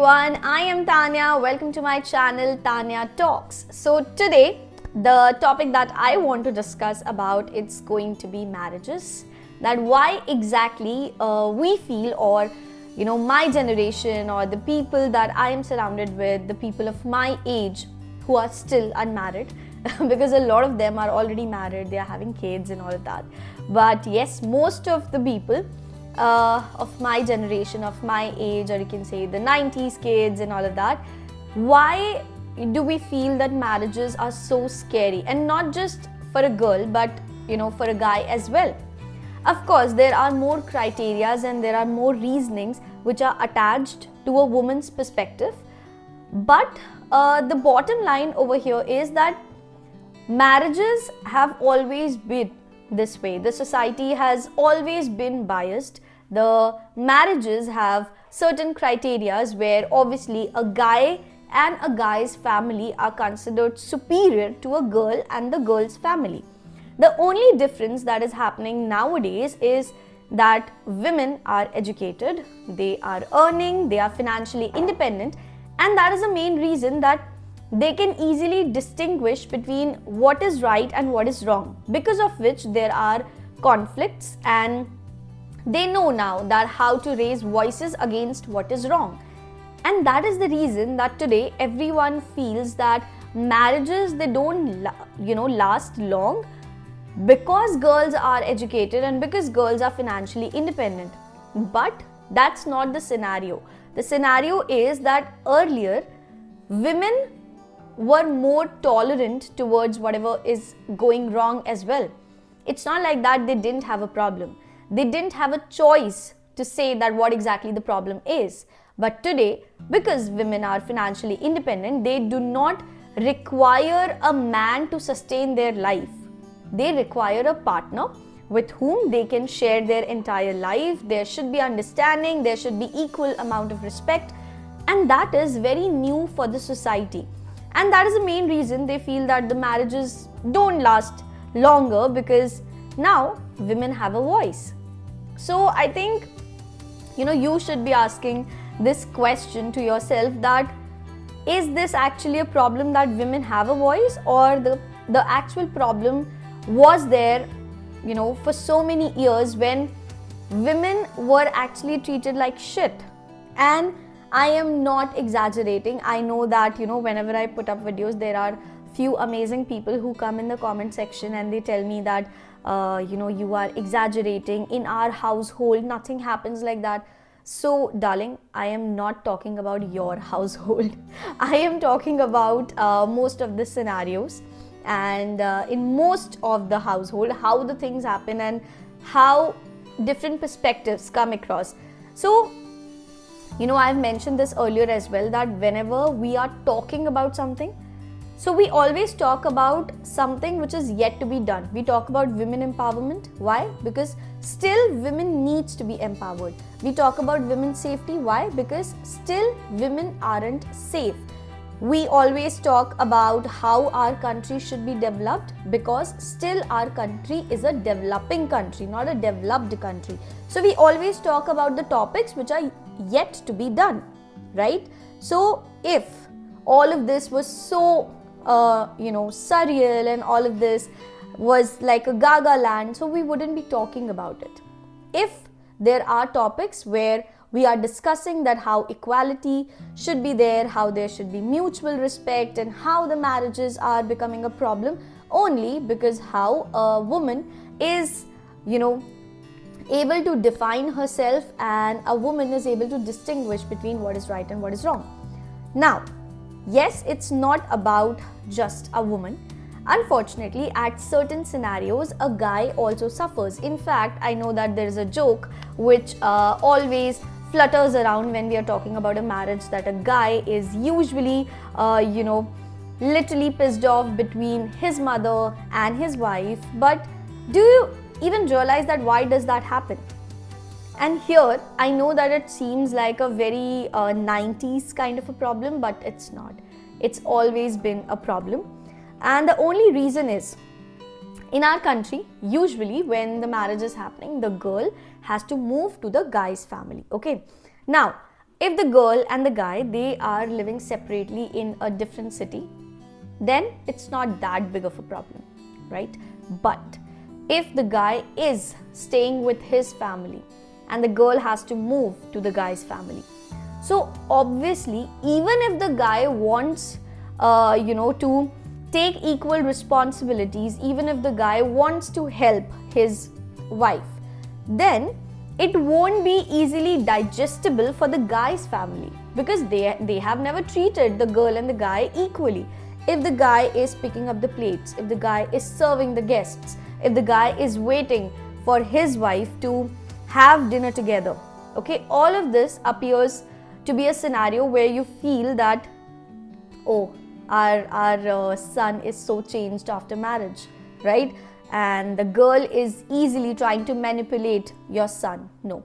everyone, I am Tanya. Welcome to my channel Tanya Talks. So today the topic that I want to discuss about it's going to be marriages. That why exactly we feel or my generation or the people that I am surrounded with, the people of my age who are still unmarried because a lot of them are already married, they are having kids and all of that. But yes, most of the people of my generation, of my age, or you can say the 90s kids and all of that, why do we feel that marriages are so scary? And not just for a girl, but for a guy as well. Of course, there are more criterias and there are more reasonings which are attached to a woman's perspective. But the bottom line over here is that marriages have always been this way. The society has always been biased. The marriages have certain criterias where obviously a guy and a guy's family are considered superior to a girl and the girl's family. The only difference that is happening nowadays is that women are educated, they are earning, they are financially independent, and that is the main reason that they can easily distinguish between what is right and what is wrong, because of which there are conflicts and they know now that how to raise voices against what is wrong. And that is the reason that today everyone feels that marriages, they don't last long, because girls are educated and because girls are financially independent. But that's not the scenario. The scenario is that earlier women were more tolerant towards whatever is going wrong as well. It's not like that they didn't have a problem. They didn't have a choice to say that what exactly the problem is. But today, because women are financially independent, they do not require a man to sustain their life. They require a partner with whom they can share their entire life. There should be understanding, there should be equal amount of respect, and that is very new for the society. And that is the main reason they feel that the marriages don't last longer, because now women have a voice. So I think you should be asking this question to yourself, that is this actually a problem that women have a voice, or the actual problem was there for so many years when women were actually treated like shit. And I am not exaggerating. I know that whenever I put up videos, there are few amazing people who come in the comment section and they tell me that you are exaggerating, in our household nothing happens like that. So darling, I am not talking about your household. I am talking about most of the scenarios, and in most of the household, how the things happen and how different perspectives come across. So I've mentioned this earlier as well, that whenever we are talking about something, so we always talk about something which is yet to be done. We talk about women empowerment. Why? Because still women needs to be empowered. We talk about women's safety. Why? Because still women aren't safe. We always talk about how our country should be developed, because still our country is a developing country, not a developed country. So we always talk about the topics which are yet to be done, right? So if all of this was so surreal and all of this was like a gaga land, so we wouldn't be talking about it. If there are topics where we are discussing that how equality should be there, how there should be mutual respect, and how the marriages are becoming a problem only because how a woman is able to define herself, and a woman is able to distinguish between what is right and what is wrong. Now, yes, it's not about just a woman. Unfortunately, at certain scenarios, a guy also suffers. In fact, I know that there is a joke which always flutters around when we are talking about a marriage, that a guy is usually literally pissed off between his mother and his wife. But do you even realize that why does that happen? And here I know that it seems like a very 90s kind of a problem, but it's not. It's always been a problem. And the only reason is, in our country, usually when the marriage is happening, the girl has to move to the guy's family. Okay. Now, if the girl and the guy, they are living separately in a different city, then it's not that big of a problem, right? But if the guy is staying with his family and the girl has to move to the guy's family, so obviously, even if the guy wants, to take equal responsibilities, even if the guy wants to help his wife, then it won't be easily digestible for the guy's family, because they have never treated the girl and the guy equally. If the guy is picking up the plates, if the guy is serving the guests, if the guy is waiting for his wife to have dinner together, okay, all of this appears to be a scenario where you feel that, oh, our son is so changed after marriage, right? And the girl is easily trying to manipulate your son. No,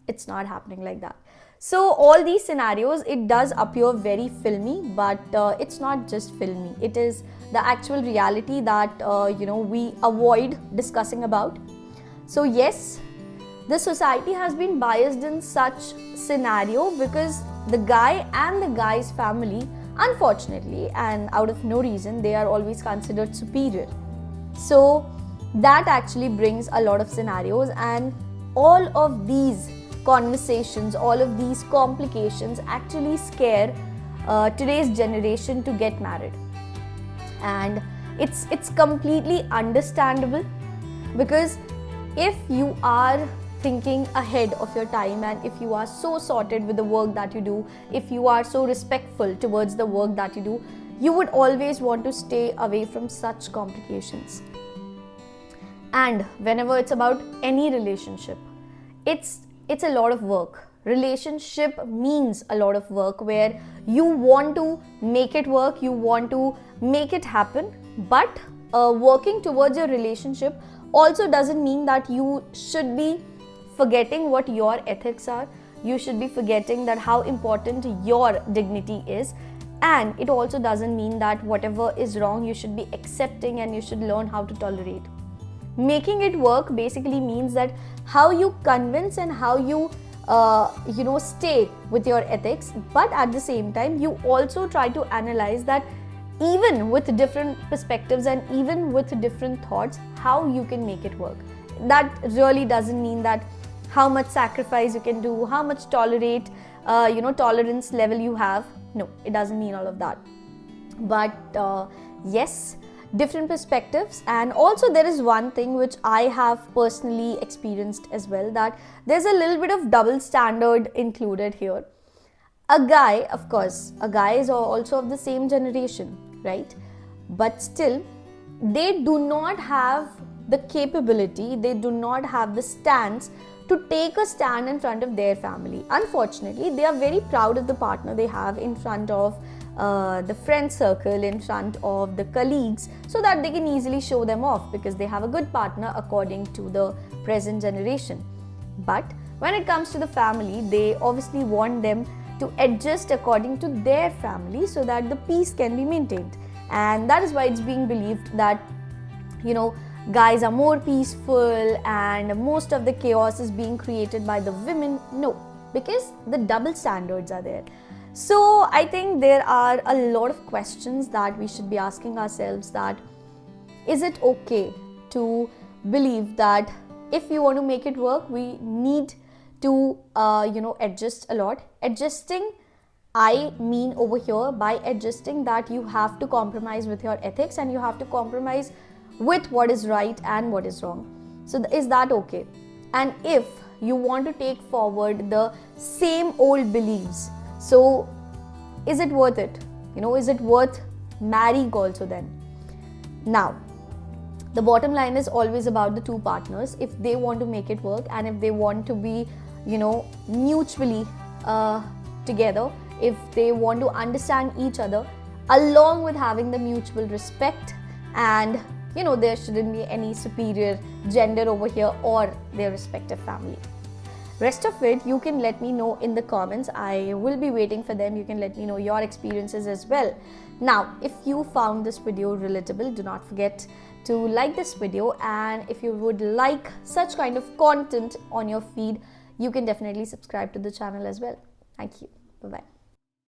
it's not happening like that. So all these scenarios, it does appear very filmy, but it's not just filmy. It is the actual reality that we avoid discussing about. So yes, the society has been biased in such scenario because the guy and the guy's family, unfortunately and out of no reason, they are always considered superior. So that actually brings a lot of scenarios, and all of these conversations, all of these complications actually scare today's generation to get married. And it's completely understandable, because if you are thinking ahead of your time, and if you are so sorted with the work that you do, if you are so respectful towards the work that you do, you would always want to stay away from such complications. And whenever it's about any relationship, it's a lot of work. Relationship means a lot of work, where you want to make it work, you want to make it happen. But working towards your relationship also doesn't mean that you should be forgetting what your ethics are. You should be forgetting that how important your dignity is. And it also doesn't mean that whatever is wrong you should be accepting and you should learn how to tolerate. Making it work basically means that how you convince and how you stay with your ethics, but at the same time you also try to analyze that even with different perspectives and even with different thoughts, how you can make it work. That really doesn't mean that how much sacrifice you can do, how much tolerance level you have. No, it doesn't mean all of that. But yes, different perspectives. And also there is one thing which I have personally experienced as well, that there's a little bit of double standard included here. A guy, of course, a guy is also of the same generation, right? But still, they do not have the capability, they do not have the stance to take a stand in front of their family. Unfortunately, they are very proud of the partner they have in front of the friend circle, in front of the colleagues, so that they can easily show them off because they have a good partner according to the present generation. But when it comes to the family, they obviously want them to adjust according to their family so that the peace can be maintained. And that is why it's being believed that, guys are more peaceful and most of the chaos is being created by the women. No, because the double standards are there. So I think there are a lot of questions that we should be asking ourselves, that is it okay to believe that if we want to make it work, we need to adjust a lot. Adjusting, I mean over here by adjusting that you have to compromise with your ethics and you have to compromise with what is right and what is wrong. So is that okay? And if you want to take forward the same old beliefs, so is it worth it? Is it worth marrying also then? Now, the bottom line is always about the two partners. If they want to make it work and if they want to be, mutually together, if they want to understand each other, along with having the mutual respect, and there shouldn't be any superior gender over here or their respective family. Rest of it, you can let me know in the comments. I will be waiting for them. You can let me know your experiences as well. Now, if you found this video relatable, do not forget to like this video. And if you would like such kind of content on your feed, you can definitely subscribe to the channel as well. Thank you. Bye bye.